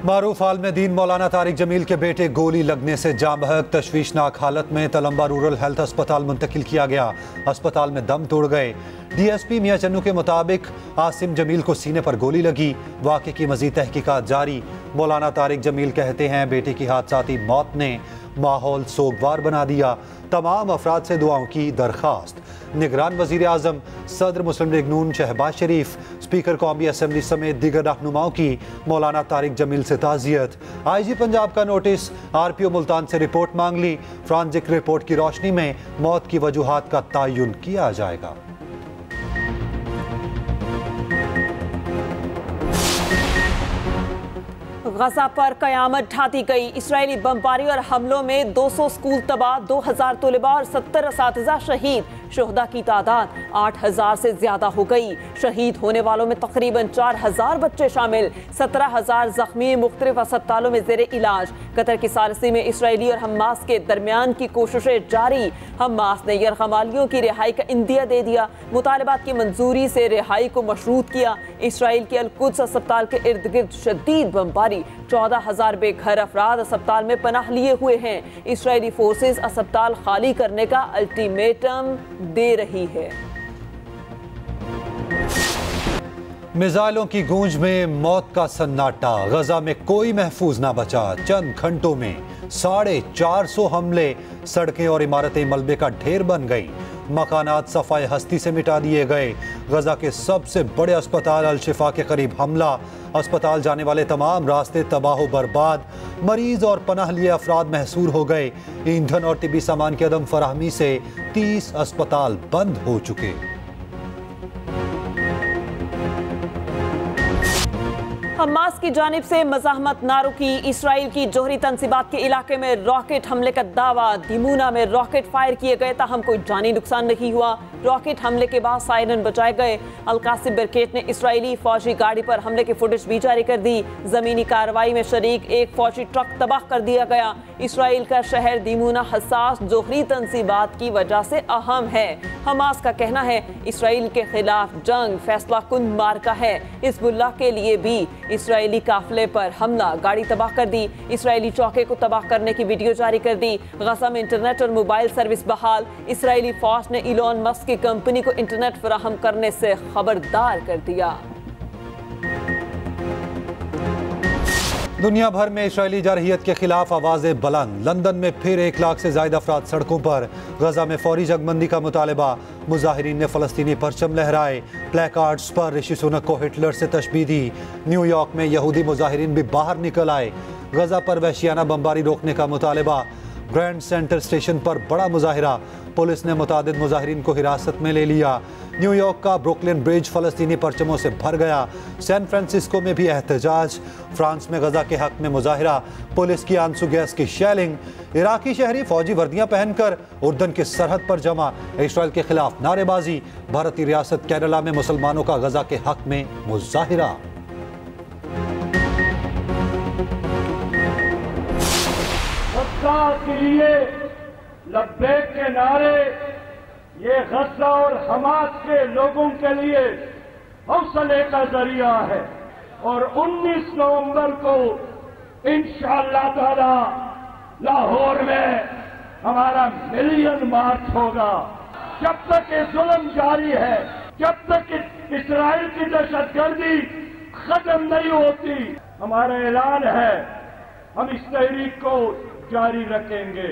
मारूफ आलिम दीन मौलाना तारिक जमील के बेटे गोली लगने से जाँ बहक, तशवीशनाक हालत में तलंबा रूरल हेल्थ अस्पताल मुंतकिल किया गया। अस्पताल में दम तोड़ गए। DSP मियां चन्नू के मुताबिक आसिम जमील को सीने पर गोली लगी। वाक़े की मज़ीद तहकीकात जारी। मौलाना तारिक जमील कहते हैं बेटे की हादसाती मौत ने माहौल सोगवार बना दिया। तमाम अफराद से दुआओं की दरख्वास्त। निगरान वज़ीर आज़म, सदर मुस्लिम लीग नून शहबाज शरीफ, स्पीकर कौमी असम्बली समेत दीगर रहनुमाओं की मौलाना तारिक जमील से ताज़ियत। IG पंजाब का नोटिस, RPO मुल्तान से रिपोर्ट मांग ली। फॉरेंसिक रिपोर्ट की रोशनी में मौत की वजूहात का तयन किया जाएगा। गजा पर कयामत ढाती गई। इस्राएली बमबारी और हमलों में 200 स्कूल तबाह, 2000 तलबा और 70 असातिज़ा शहीद। शोहदा की तादाद 8000 से ज्यादा हो गई। शहीद होने वालों में तकरीबन 4000 बच्चे शामिल। 17000 जख्मी मुख्तलिफ अस्पतालों में जेर इलाज। कतर की सालसी में इसराइली और हमास के दरमियान की कोशिशें जारी। हमास ने यरगमालियों की रिहाई का इंदिया दे दिया। मुतालबात की मंजूरी से रिहाई को मशरूत किया। इसराइल के अल-कुद्स अस्पताल के इर्द गिर्द शदीद बमबारी। 14000 बेघर अफराद अस्पताल में पनाह लिए हुए हैं। इसराइली फोर्सेस अस्पताल खाली करने का अल्टीमेटम दे रही है। मिसाइलों की गूंज में मौत का सन्नाटा। गजा में कोई महफूज ना बचा। चंद घंटों में 450 हमले। सड़कें और इमारतें मलबे का ढेर बन गई। मकानात सफाए हस्ती से मिटा दिए गए। गजा के सबसे बड़े अस्पताल अल शिफा के करीब हमला। अस्पताल जाने वाले तमाम रास्ते तबाह बर्बाद। मरीज और पनाह लिए अफराद महसूर हो गए। ईंधन और तिबी सामान की अदम फराहमी से 30 अस्पताल बंद हो चुके। हमास की जानिब से मज़ाहमत ना रुकी। इसराइल की जोहरी तंसीबात के इलाके में रॉकेट हमले का दावा। दिमूना में रॉकेट फायर किए गए, ताहम कोई जानी नुकसान नहीं हुआ। रॉकेट हमले के बाद सायरन बचाए गए। अल-कासिम ब्रिगेड ने इसराइली फौजी गाड़ी पर हमले की फुटेज भी जारी कर दी। जमीनी कार्रवाई में शरीक एक फौजी ट्रक तबाह कर दिया गया। इसराइल का शहर दिमूना हसास जोहरी तंसीबात की वजह से अहम है। हमास का कहना है इसराइल के खिलाफ जंग फैसला कुन मार्का है। हिज़्बुल्लाह के लिए भी इसराइली काफिले पर हमला, गाड़ी तबाह कर दी। इसराइली चौके को तबाह करने की वीडियो जारी कर दी। गजा में इंटरनेट और मोबाइल सर्विस बहाल। इसराइली फौज ने इलॉन मस्क की कंपनी को इंटरनेट फराहम करने से खबरदार कर दिया। दुनिया भर में इस्राएली जारहियत के खिलाफ आवाज़ें बुलंद। लंदन में फिर 1 लाख से ज़ायद अफराद सड़कों पर। गजा में फौरी जगबंदी का मुतालबा। मुजाहिरीन ने फ़लस्तीनी परचम लहराए। प्लेकार्ड्स पर ऋषि सुनक को हिटलर से तशबीह दी। न्यूयॉर्क में यहूदी मुजाहिरीन भी बाहर निकल आए। गजा पर वहशियाना बमबारी रोकने का मुतालबा। ग्रैंड सेंटर स्टेशन पर बड़ा मुजाहिरा। पुलिस ने मुतादिद मुजाहिरीन को हिरासत में ले लिया। न्यूयॉर्क का ब्रुकलिन ब्रिज फ़लस्तीनी परचमों से भर गया। सैन फ्रांसिस्को में भी एहतजाज। फ्रांस में गजा के हक में मुजाहिरा। पुलिस की आंसू गैस की शेलिंग। इराकी शहरी फौजी वर्दियां पहनकर उर्दन की सरहद पर जमा। इसराइल के खिलाफ नारेबाजी। भारतीय रियासत केरला में मुसलमानों का गजा के हक में मुजाहिरा। के लिए लब्बैक के नारे ये गजा और हमास के लोगों के लिए हौसले का जरिया है। और 19 नवंबर को इंशाअल्लाह ताला लाहौर में हमारा मिलियन मार्च होगा। जब तक ये जुल्म जारी है, जब तक इस्राइल की दहशतगर्दी खत्म नहीं होती, हमारा ऐलान है हम इस तहरीक को जारी रखेंगे।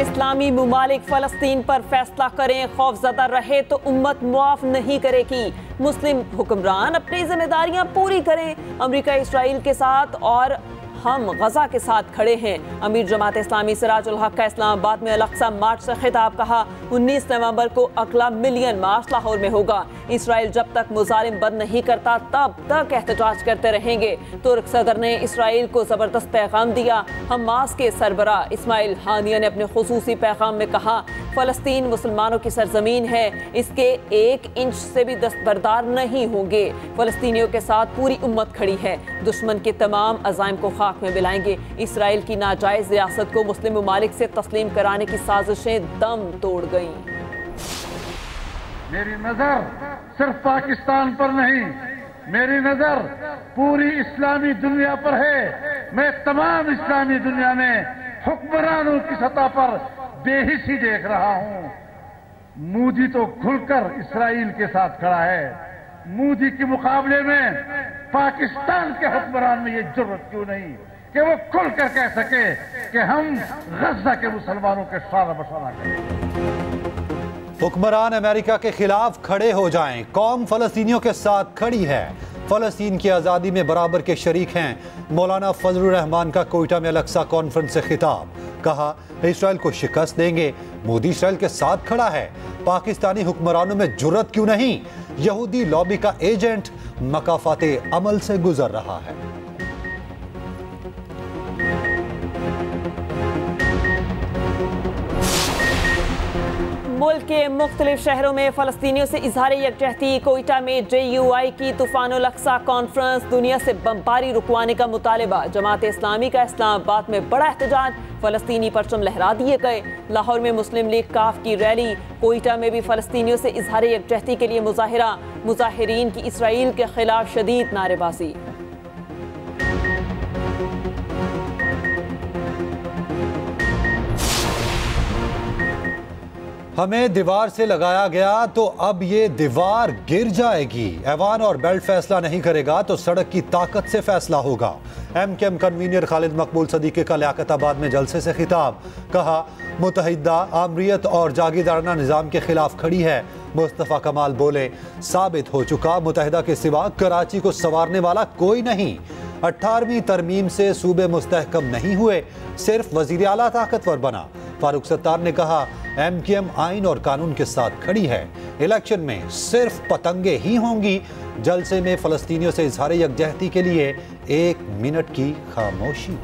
इस्लामी मुमालिक फलस्तीन पर फैसला करें, खौफजदा रहे तो उम्मत मुआफ नहीं करेगी। मुस्लिम हुक्मरान अपनी जिम्मेदारियां पूरी करें। अमेरिका इसराइल के साथ और हम गजा के साथ खड़े हैं। अमीर जमात इस्लामी सिराजुल हक का इस्लामाबाद में अल-अक्सा मार्च से खिताब। कहा 19 नवंबर को अगला मिलियन मार्च लाहौर में होगा। इसराइल जब तक मुजालिम बंद नहीं करता तब तक एहतजाज करते रहेंगे। तुर्क सदर ने इसराइल को जबरदस्त पैगाम दिया। हमास के सरबरा इस्माइल हानिया ने अपने खुसूसी पैगाम में कहा फलस्तीन मुसलमानों की सरजमीन है, इसके 1 इंच से भी दस्तबरदार नहीं होंगे। फलस्तीनियों के साथ पूरी उम्मत खड़ी है। दुश्मन के तमाम अज़ाइम को खाक में मिलाएंगे। इसराइल की नाजायज रियासत को मुस्लिम ममालिक से तस्लीम कराने की साजिशें दम तोड़ गईं। मेरी नजर सिर्फ पाकिस्तान पर नहीं मेरी नजर पूरी इस्लामी दुनिया पर है। मैं तमाम इस्लामी दुनिया में हुक्मरानों की सतह पर बेहिसी देख रहा हूं। मोदी तो खुलकर इस्राइल के साथ खड़ा है। मोदी के मुकाबले में पाकिस्तान के हुक्मरान में ये जरूरत क्यों नहीं कि वो खुलकर कह सके कि हम गजा के मुसलमानों के सारा बसारा करें। हुक्मरान अमेरिका के खिलाफ खड़े हो जाएं। कौम फलस्तीनियों के साथ खड़ी है। फलस्तीन की आज़ादी में बराबर के शरीक हैं। मौलाना फजलुर रहमान का कोयटा में अलक्सा कॉन्फ्रेंस से खिताब। कहा, इसराइल को शिकस्त देंगे। मोदी इसराइल के साथ खड़ा है। पाकिस्तानी हुक्मरानों में जुर्रत क्यों नहीं? यहूदी लॉबी का एजेंट मकाफाते अमल से गुजर रहा है। मुल्क के मुख्तलिफ शहरों में फलस्तीनियों से इजहार यकजहती। कोयटा में JUI की तूफानुल अक्सा कॉन्फ्रेंस। दुनिया से बमबारी रुकवाने का मुतालबा। जमात इस्लामी का इस्लामाबाद में बड़ा एहतजाज। फलस्तीनी परचम लहरा दिए गए। लाहौर में मुस्लिम लीग काफ की रैली। कोयटा में भी फलस्तीनियों से इजहार यकजहती के लिए मुजाहिरा। मुजाहिरीन की इसराइल के खिलाफ शदीद नारेबाजी। हमें दीवार से लगाया गया तो अब ये दीवार गिर जाएगी। ऐवान और बेल्ट फैसला नहीं करेगा तो सड़क की ताकत से फैसला होगा। MKM कन्वीनर खालिद मकबूल सदीकी का लियाकताबाद में जलसे से खिताब। कहा, मुत्तहिदा आमरीत और जागीरदाराना निज़ाम के खिलाफ खड़ी है। मुस्तफ़ा कमाल बोले, साबित हो चुका मुत्तहिदा के सिवा कराची को संवारने वाला कोई नहीं। 18वीं तरमीम से सूबे मुस्तहकम नहीं हुए, सिर्फ वजीर आला ताकतवर बना। फारूक सत्तार ने कहा, MKM आइन और कानून के साथ खड़ी है। इलेक्शन में सिर्फ पतंगे ही होंगी। जलसे में फलस्तीनियों से इजहार यकजहती के लिए 1 मिनट की खामोशी।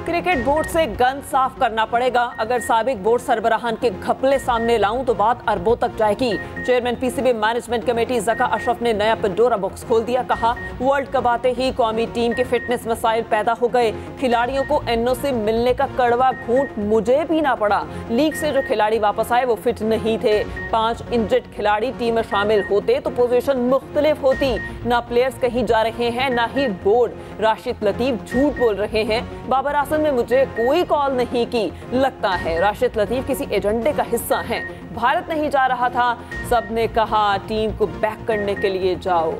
क्रिकेट बोर्ड से गंद साफ करना पड़ेगा। अगर साबिक बोर्ड सरबराहान के घपले सामने लाऊं तो बात अरबों तक जाएगी। Chairman PCB management committee Zaka Ashraf ने नया पंडोरा बॉक्स खोल दिया। कहा, वर्ल्ड कप आते ही कौमी टीम के फिटनेस मसाइल पैदा हो गए। खिलाड़ियों को NOC मिलने का कड़वा घूंट मुझे पीना पड़ा। लीग से जो खिलाड़ी वापस आए वो फिट नहीं थे। 5 इंजर्ड खिलाड़ी टीम में शामिल होते तो पोजीशन मुख्तलिफ होती। ना प्लेयर्स कहीं जा रहे हैं ना ही बोर्ड। राशिद लतीफ झूठ बोल रहे हैं। बाबर आजम में मुझे कोई कॉल नहीं की। लगता है राशिद लतीफ किसी एजेंडे का हिस्सा हैं। भारत नहीं जा रहा था। सबने कहा टीम को बैक करने के लिए जाओ।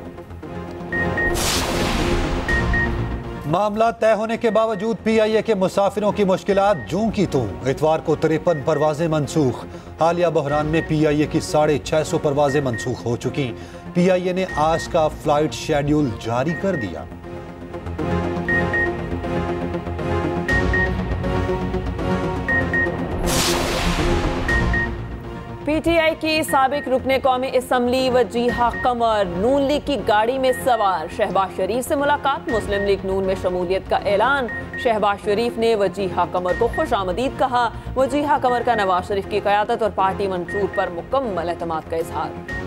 मामला तय होने के बावजूद PIA के मुसाफिरों की मुश्किलात जूं की तूं। इतवार को 53 परवाजें मनसूख। हालिया बहरान में PIA की 650 परवाजें मनसूख हो चुकी। PIA ने आज का फ्लाइट शेड्यूल जारी कर दिया। PTI की साबिक रुकने कौमी असम्बली वजीहा कमर नून लीग की गाड़ी में सवार। शहबाज शरीफ से मुलाकात। मुस्लिम लीग नून में शमूलियत का ऐलान। शहबाज शरीफ ने वजीहा कमर को खुशामदीद कहा। वजीहा कमर का नवाज शरीफ की क़यादत और पार्टी मंशूर पर मुकम्मल एतमाद का इजहार।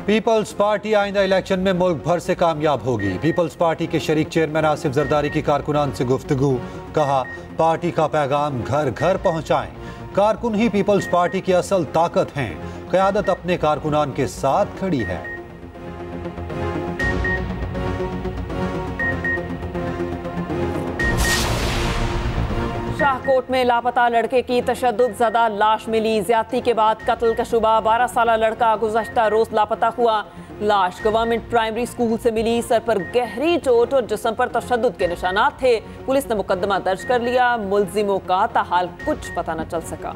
पीपल्स पार्टी आइंदा इलेक्शन में मुल्क भर से कामयाब होगी। पीपल्स पार्टी के शरीक चेयरमैन आसिफ जरदारी की कारकुनान से गुफ्तगू। कहा, पार्टी का पैगाम घर घर पहुंचाएं। कारकुन ही पीपल्स पार्टी की असल ताकत हैं। क़यादत अपने कारकुनान के साथ खड़ी है। शाहकोट में लापता लड़के की तशद्दुद ज़दा लाश मिली। ज्यादती के बाद कत्ल का शुबा। 12 साला लड़का गुज़श्ता रोज लापता हुआ। लाश गवर्नमेंट प्राइमरी स्कूल से मिली। सर पर गहरी चोट और जिस्म पर तशद्दुद के निशानात थे। पुलिस ने मुकदमा दर्ज कर लिया। मुलजिमों का ताहाल कुछ पता न चल सका।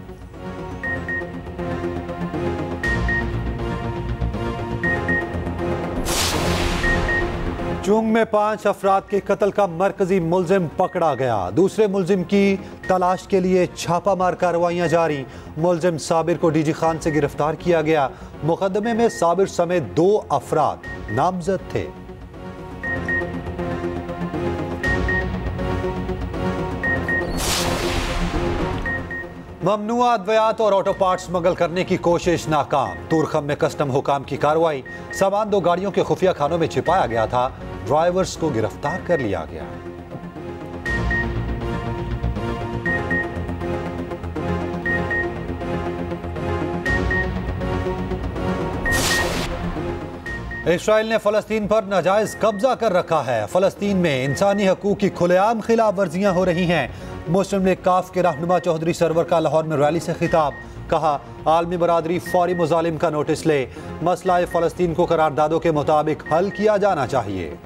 चुंग में 5 अफराद के कत्ल का मरकजी मुलजिम पकड़ा गया। दूसरे मुलजिम की तलाश के लिए छापामार कार्रवाइयां जारी। मुलजिम साबिर को DG खान से गिरफ्तार किया गया। मुकदमे में साबिर समेत 2 अफराद नामजद थे। ममनुआ अद्वियात और ऑटो पार्ट्स स्मगल करने की कोशिश नाकाम। तुरखम में कस्टम हुकाम की कार्रवाई। सामान 2 गाड़ियों के खुफिया खानों में छिपाया गया था। ड्राइवर्स को गिरफ्तार कर लिया गया। इसराइल ने फ़लस्तीन पर नाजायज़ कब्जा कर रखा है। फ़लस्तीन में इंसानी हकूक़ की खुलेआम खिलाफ वर्जियाँ हो रही हैं। मुस्लिम लीग काफ के रहनुमा चौधरी सरवर का लाहौर में रैली से खिताब। कहा, आलमी बरादरी फौरी मुजालिम का नोटिस ले, मसला फ़लस्तीन को करारदादों के मुताबिक हल किया जाना चाहिए।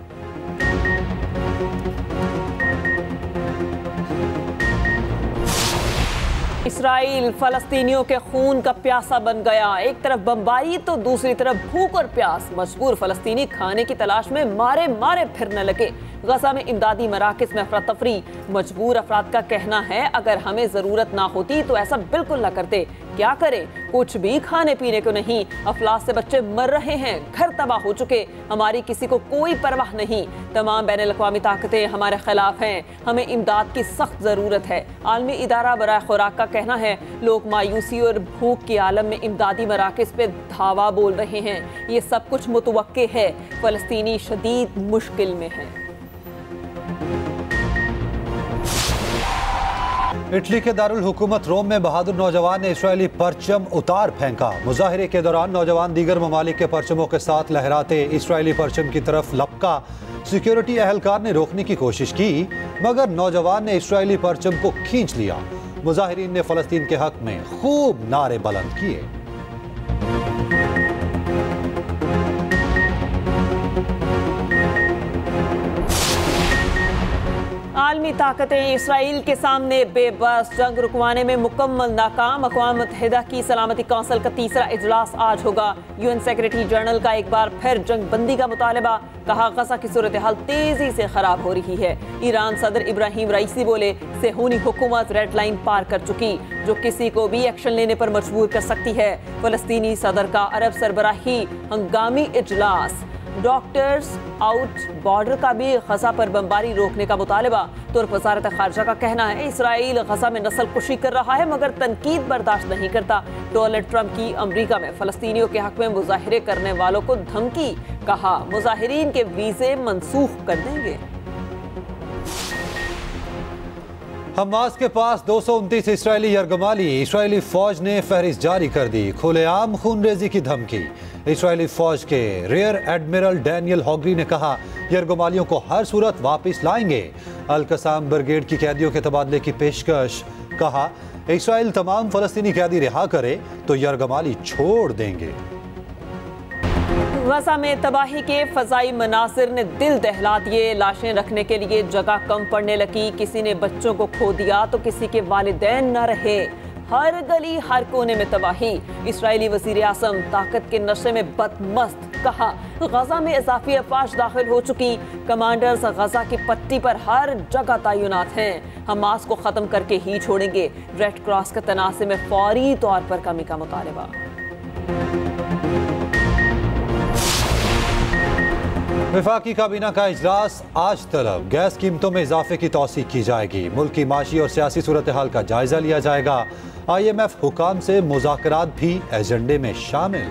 इसराइल फ़लस्तीनियों के खून का प्यासा बन गया। एक तरफ बमबारी तो दूसरी तरफ भूख और प्यास। मजबूर फ़लस्तीनी खाने की तलाश में मारे मारे फिरने लगे। गजा में इमदादी मराकज़ में अफरा तफरी। मजबूर अफराद का कहना है, अगर हमें ज़रूरत ना होती तो ऐसा बिल्कुल ना करते। क्या करें, कुछ भी खाने पीने को नहीं। अफलास से बच्चे मर रहे हैं, घर तबाह हो चुके। हमारी किसी को कोई परवाह नहीं। तमाम बैनुल-अक़वामी ताकतें हमारे खिलाफ हैं। हमें इमदाद की सख्त ज़रूरत है। आलमी इदारा बराए खुराक का कहना है, लोग मायूसी और भूख के आलम में इमदादी मराकज़ पे धावा बोल रहे हैं। ये सब कुछ मुतवक्के है। फ़लस्तीनी शदीद मुश्किल में है। इटली के दारुल हुकूमत रोम में बहादुर नौजवान ने इस्राएली परचम उतार फेंका। मुजाहिरे के दौरान नौजवान दीगर ममालिक के परचमों के साथ लहराते इस्राएली परचम की तरफ लपका। सिक्योरिटी एहलकार ने रोकने की कोशिश की, मगर नौजवान ने इस्राएली परचम को खींच लिया। मुजाहिरीन ने फ़लस्तीन के हक में खूब नारे बुलंद किए। आलमी ताकतें इसराइल के सामने बेबस। जंग रुकवाने में मुकम्मल नाकाम। अक़वाम मुत्तहिदा की सलामती कौंसिल का तीसरा इजलास आज होगा। यूएन सेक्रेटरी जनरल का एक बार फिर जंग बंदी का मुतालबा। कहा, गजा की सूरत हाल तेजी से खराब हो रही है। ईरान सदर इब्राहिम रईसी बोले, सेहूनी हुकूमत रेड लाइन पार कर चुकी, जो किसी को भी एक्शन लेने पर मजबूर कर सकती है। फ़लस्तीनी सदर का अरब सरबराही हंगामी इजलास। डॉक्टर्स आउट बॉर्डर का भी गजा पर बमबारी रोकने का मुतालबा। तुर्क वज़ारत ख़ारिजा का कहना है, इसराइल गजा में नस्ल कुशी कर रहा है मगर तनकीद बर्दाश्त नहीं करता। डोनाल्ड ट्रंप की अमरीका में फ़लस्तीनियों के हक में मुजाहिरे करने वालों को धमकी। कहा, मुजाहिरीन के वीज़े मनसूख कर देंगे। हमास के पास 229 इसराइली यरगमाली। इसराइली फौज ने फहरिस्त जारी कर दी। खुलेआम खूनरेजी की धमकी। इसराइली फौज के रियर एडमिरल डैनियल हॉगरी ने कहा, यरगमालियों को हर सूरत वापस लाएंगे। अल-कसाम ब्रिगेड की कैदियों के तबादले की पेशकश। कहा, इसराइल तमाम फ़लस्तीनी कैदी रिहा करे तो यरगमाली छोड़ देंगे। गजा में तबाही के फजाई मनासिर ने दिल दहला दिए। लाशें रखने के लिए जगह कम पड़ने लगी। किसी ने बच्चों को खो दिया तो किसी के वालिदैन न रहे। हर गली हर कोने में तबाही। इसराइली वज़ीर आज़म ताकत के नशे में बदमस्त। कहा, गजा में इजाफी अफवाज दाखिल हो चुकी। कमांडर्स गजा की पट्टी पर हर जगह तैनात हैं। हमास को ख़त्म करके ही छोड़ेंगे। रेड क्रॉस के तनाज़े में फौरी तौर पर कमी का मुतालबा। वफाकी काबीना का इजलास आज तलब। गैस कीमतों में इजाफे की तौसीक की जाएगी। मुल्क की माशी और सियासी सूरत हाल का जायजा लिया जाएगा। IMF हुकाम से मुज़ाकरात भी एजेंडे में शामिल।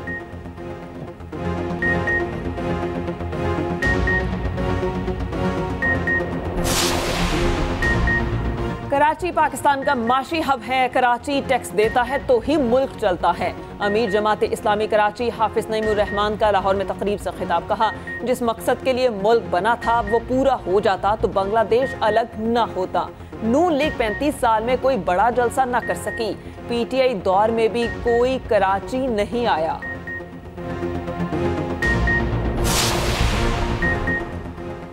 कराची पाकिस्तान का माशी हब है। कराची टैक्स देता है तो ही मुल्क चलता है। अमीर जमात इस्लामी कराची हाफिज नईमुर रहमान का लाहौर में तकरीब से खिताब। कहा, जिस मकसद के लिए मुल्क बना था वो पूरा हो जाता तो बांग्लादेश अलग न होता। नून लीग 35 साल में कोई बड़ा जलसा न कर सकी। PTI दौर में भी कोई कराची नहीं आया।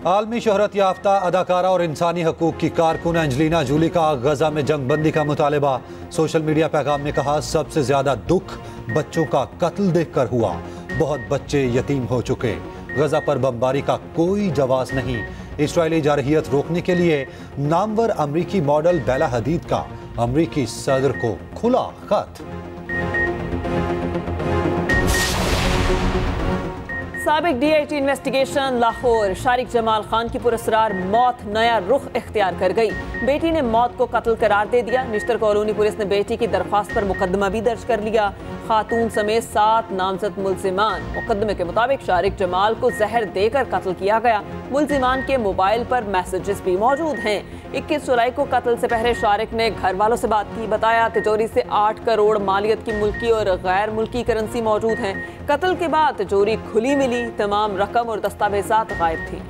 आलमी शोहरत याफ्ता अदाकारा और इंसानी हकूक की कारकुन एंजेलिना जूली का गजा में जंग बंदी का मुतालबा। सोशल मीडिया पैगाम में कहा, सबसे ज्यादा दुख बच्चों का कत्ल देखकर हुआ। बहुत बच्चे यतीम हो चुके। गजा पर बमबारी का कोई जवाब नहीं। इसराइली जारहियत रोकने के लिए नामवर अमरीकी मॉडल बेला हदीद का अमरीकी सदर को खुला खत। साबिक DIG इन्वेस्टिगेशन लाहौर। शारिक जमाल खान की पुरस्कार मौत नया रुख इख्तियार कर गई। बेटी ने मौत को कत्ल करार दे दिया। निश्तर कॉलोनी पुलिस ने बेटी की दरख्वास्त पर मुकदमा भी दर्ज कर लिया। खातून समेत 7 नामजद मुल्जिमान। मुकदमे के मुताबिक शारिक जमाल को जहर देकर कत्ल किया गया। मुल्जिमान के मोबाइल पर मैसेजेस भी मौजूद हैं। 21 जुलाई को कत्ल से पहले शारिक ने घर वालों से बात की। बताया, तिजोरी से 8 करोड़ मालियत की मुल्की और गैर मुल्की करेंसी मौजूद हैं। कत्ल के बाद तिजोरी खुली मिली मिली, तमाम रकम और दस्तावेजात गायब थी।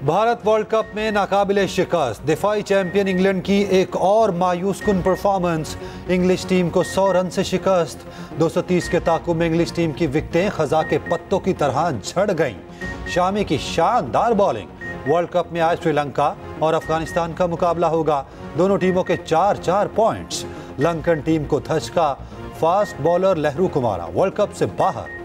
भारत वर्ल्ड कप में नाकाबिले शिकस्त, दिफाई चैंपियन इंग्लैंड की एक और मायूस कुन परफॉर्मेंस, इंग्लिश टीम को 100 रन से शिकस्त। 230 के ताकुब में इंग्लिश टीम की विकेटें खजा के पत्तों की तरह झड़ गईं। शामी की शानदार बॉलिंग। वर्ल्ड कप में आज श्रीलंका और अफगानिस्तान का मुकाबला होगा। दोनों टीमों के 4-4 पॉइंट्स। लंकन टीम को धचका, fast bowler Lahiru Kumara world cup से बाहर।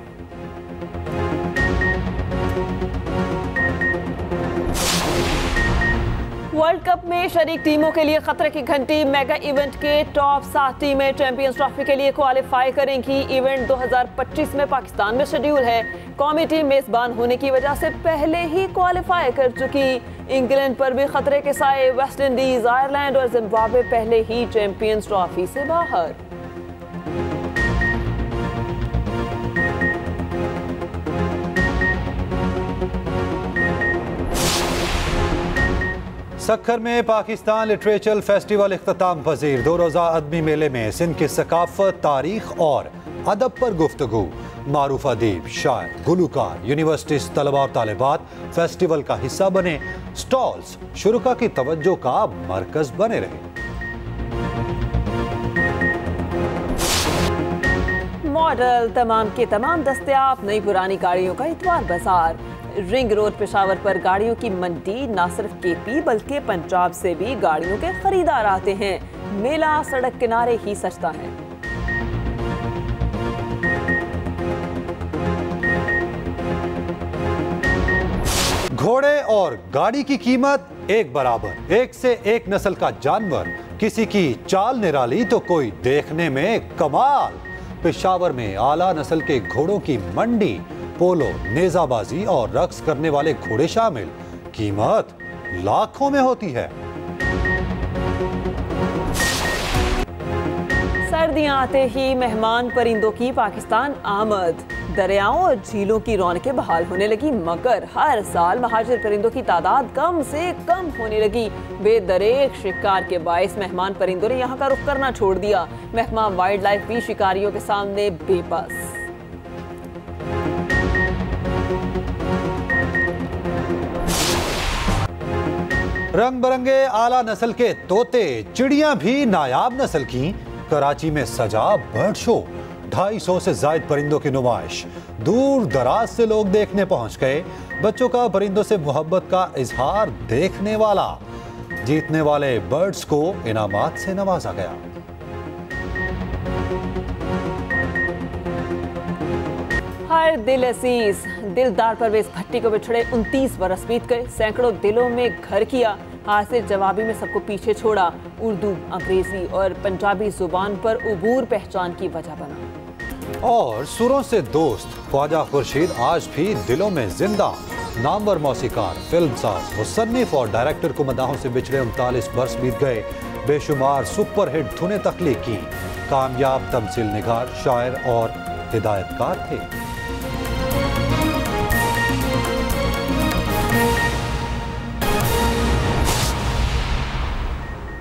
वर्ल्ड कप में शरीक टीमों के लिए खतरे की घंटी। मेगा इवेंट के टॉप 7 टीमें चैंपियंस ट्रॉफी के लिए क्वालिफाई करेंगी। इवेंट 2025 में पाकिस्तान में शेड्यूल है। कौमी टीम मेजबान होने की वजह से पहले ही क्वालिफाई कर चुकी। इंग्लैंड पर भी खतरे के साए। वेस्ट इंडीज, आयरलैंड और जिम्बाब्वे पहले ही चैंपियंस ट्रॉफी से बाहर। सक्खर में पाकिस्तान लिटरेचर फेस्टिवल इख्तिताम पजीर। 2 रोज़ा अदबी मेले में सिंध की सकाफत, तारीख और अदब पर गुफ्तगू। मारूफ अदीब, शायर, गुलूकार, यूनिवर्सिटी तलबा और तालिबात फेस्टिवल का हिस्सा बने। स्टॉल्स शुरुका की तवज्जो का मरकज बने रहे। मॉडल तमाम के तमाम दस्तयाब। नई पुरानी गाड़ियों का इतवार बाजार। रिंग रोड पेशावर पर गाड़ियों की मंडी। न सिर्फ केपी बल्कि पंजाब से भी गाड़ियों के खरीदार आते हैं। मेला सड़क किनारे ही सजता है। घोड़े और गाड़ी की कीमत एक बराबर। एक से एक नस्ल का जानवर, किसी की चाल निराली तो कोई देखने में कमाल। पेशावर में आला नस्ल के घोड़ों की मंडी। पोलो, नेजाबाजी और रक्स करने वाले घोड़े शामिल। कीमत लाखों में होती है। सर्दियां आते ही मेहमान परिंदों की पाकिस्तान आमद। दरियाओं और झीलों की रौनकें बहाल होने लगी, मगर हर साल महाजिर परिंदों की तादाद कम से कम होने लगी। बेदरेक शिकार के बायस मेहमान परिंदों ने यहाँ का रुख करना छोड़ दिया। महकमा वाइल्ड लाइफ भी शिकारियों के सामने बेबस। रंग बरंगे आला नस्ल के तोते, चिड़ियां भी नायाब नस्ल की। कराची में सजा बर्ड शो। 250 से जायद परिंदों की नुमाइश। दूर दराज से लोग देखने पहुंच गए। बच्चों का परिंदों से मोहब्बत का इजहार देखने वाला। जीतने वाले बर्ड्स को इनामात से नवाजा गया। हर दिल अजीज। दिलदार परवेज भट्टी को बिछड़े 29 बरस बीत गए। सैकड़ों दिलों में घर किया। हासिल जवाबी में सबको पीछे छोड़ा। उर्दू, अंग्रेजी और पंजाबी जुबान पर उबूर पहचान की वजह बना। और सुरों से दोस्त ख्वाजा खुर्शीद आज भी दिलों में जिंदा। नामवर मौसीकार, फिल्मसाज, मुसन्निफ और डायरेक्टर को मदाहों से बिछड़े 39 बरस बीत गए। बेशुमार सुपरहिट धुनें तख्लीक की। कामयाब तमसील निगार, शायर और हिदायतकार थे।